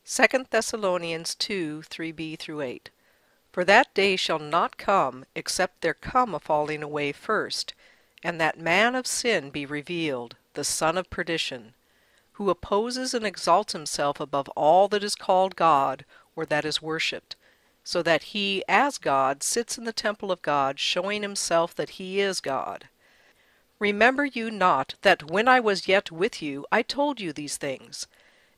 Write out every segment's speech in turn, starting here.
2 Thessalonians 2, 3b through 8. For that day shall not come, except there come a falling away first, and that man of sin be revealed, the son of perdition, who opposes and exalts himself above all that is called God, or that is worshipped, so that he, as God, sits in the temple of God, showing himself that he is God. Remember you not that when I was yet with you I told you these things?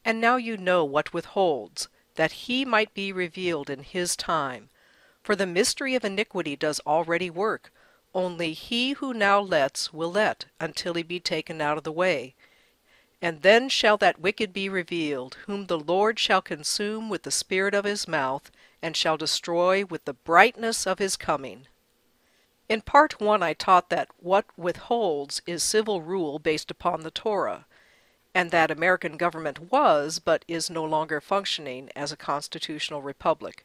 And now you know what withholds, that he might be revealed in his time. For the mystery of iniquity does already work, only he who now lets will let, until he be taken out of the way. And then shall that wicked be revealed, whom the Lord shall consume with the spirit of his mouth, and shall destroy with the brightness of his coming. In Part 1 I taught that what withholds is civil rule based upon the Torah, and that American government was, but is no longer functioning as a constitutional republic.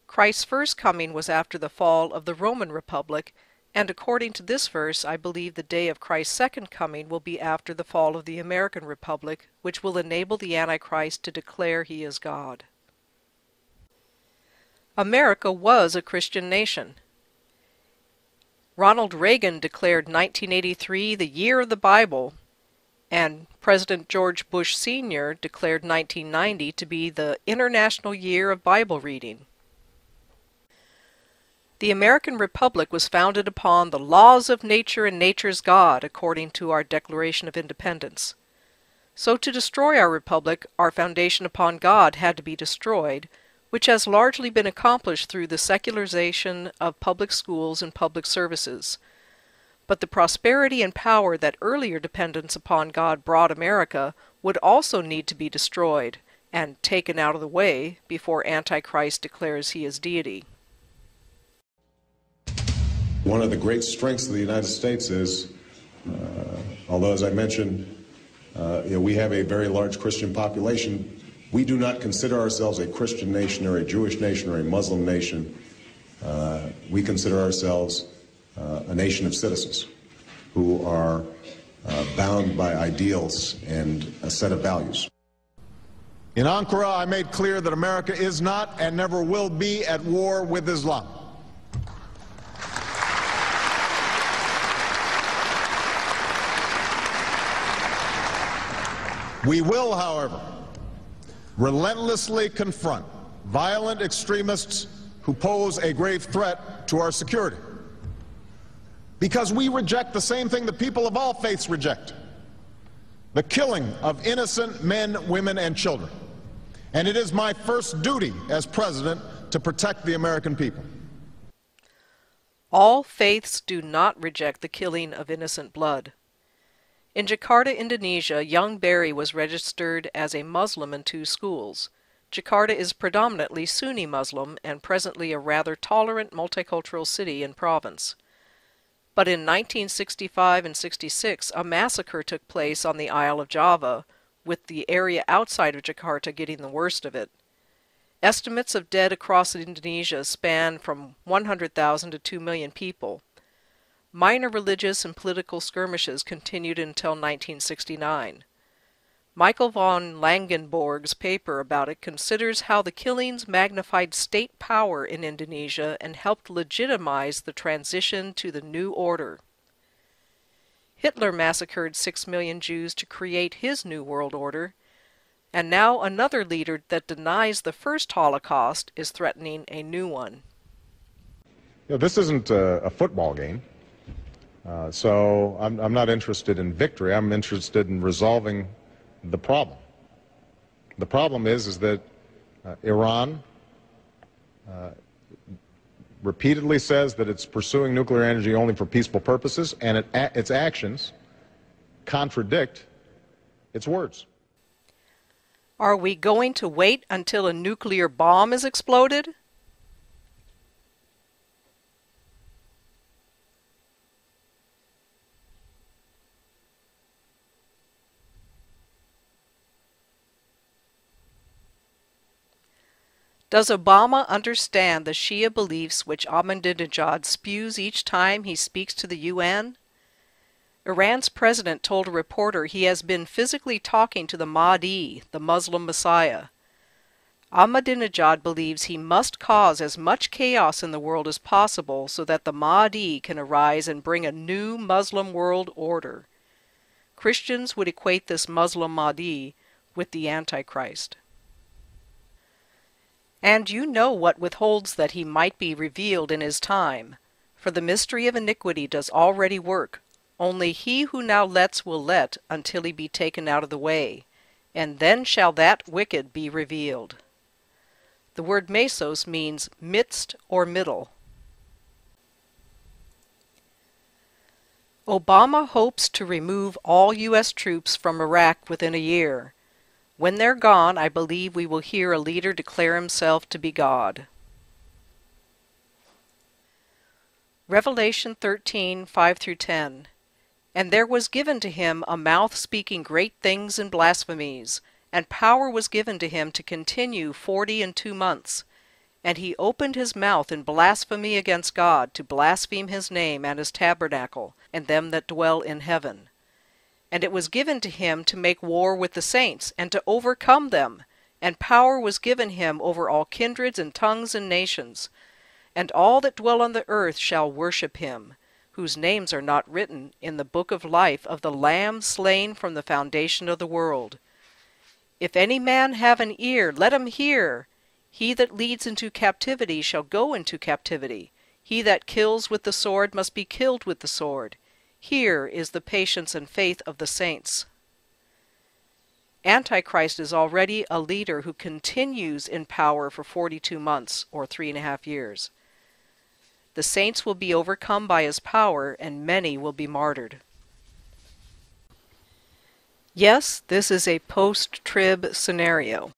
Christ's first coming was after the fall of the Roman Republic, and according to this verse, I believe the day of Christ's second coming will be after the fall of the American Republic, which will enable the Antichrist to declare he is God. America was a Christian nation. Ronald Reagan declared 1983 the year of the Bible, and President George Bush Sr. declared 1990 to be the International Year of Bible Reading. The American Republic was founded upon the laws of nature and nature's God, according to our Declaration of Independence. So to destroy our republic, our foundation upon God had to be destroyed, which has largely been accomplished through the secularization of public schools and public services. But the prosperity and power that earlier dependence upon God brought America would also need to be destroyed and taken out of the way before Antichrist declares he is deity. One of the great strengths of the United States is, although as I mentioned, we have a very large Christian population, we do not consider ourselves a Christian nation or a Jewish nation or a Muslim nation. We consider ourselves a nation of citizens who are bound by ideals and a set of values. In Ankara, I made clear that America is not and never will be at war with Islam. We will, however, relentlessly confront violent extremists who pose a grave threat to our security. Because we reject the same thing that people of all faiths reject: the killing of innocent men, women, and children. And it is my first duty as president to protect the American people. All faiths do not reject the killing of innocent blood. In Jakarta, Indonesia, young Barry was registered as a Muslim in 2 schools. Jakarta is predominantly Sunni Muslim and presently a rather tolerant multicultural city and province. But in 1965 and 66, a massacre took place on the Isle of Java, with the area outside of Jakarta getting the worst of it. Estimates of dead across Indonesia span from 100,000 to 2 million people. Minor religious and political skirmishes continued until 1969. Michael von Langenborg's paper about it considers how the killings magnified state power in Indonesia and helped legitimize the transition to the new order. Hitler massacred 6 million Jews to create his new world order, and now another leader that denies the first Holocaust is threatening a new one. This isn't a football game. So I'm not interested in victory. I'm interested in resolving the problem. The problem is that Iran repeatedly says that it's pursuing nuclear energy only for peaceful purposes, and its actions contradict its words. Are we going to wait until a nuclear bomb is exploded? Does Obama understand the Shia beliefs which Ahmadinejad spews each time he speaks to the UN? Iran's president told a reporter he has been physically talking to the Mahdi, the Muslim Messiah. Ahmadinejad believes he must cause as much chaos in the world as possible so that the Mahdi can arise and bring a new Muslim world order. Christians would equate this Muslim Mahdi with the Antichrist. And you know what withholds that he might be revealed in his time, for the mystery of iniquity does already work. Only he who now lets will let until he be taken out of the way, and then shall that wicked be revealed. The word mesos means midst or middle. Obama hopes to remove all U.S. troops from Iraq within a year. When they're gone, I believe we will hear a leader declare himself to be God. Revelation 13:5-10. And there was given to him a mouth speaking great things and blasphemies, and power was given to him to continue 42 months. And he opened his mouth in blasphemy against God, to blaspheme his name and his tabernacle, and them that dwell in heaven. And it was given to him to make war with the saints, and to overcome them. And power was given him over all kindreds and tongues and nations. And all that dwell on the earth shall worship him, whose names are not written in the book of life of the Lamb slain from the foundation of the world. If any man have an ear, let him hear. He that leads into captivity shall go into captivity. He that kills with the sword must be killed with the sword. Here is the patience and faith of the saints. Antichrist is already a leader who continues in power for 42 months, or 3.5 years. The saints will be overcome by his power, and many will be martyred. Yes, this is a post-trib scenario.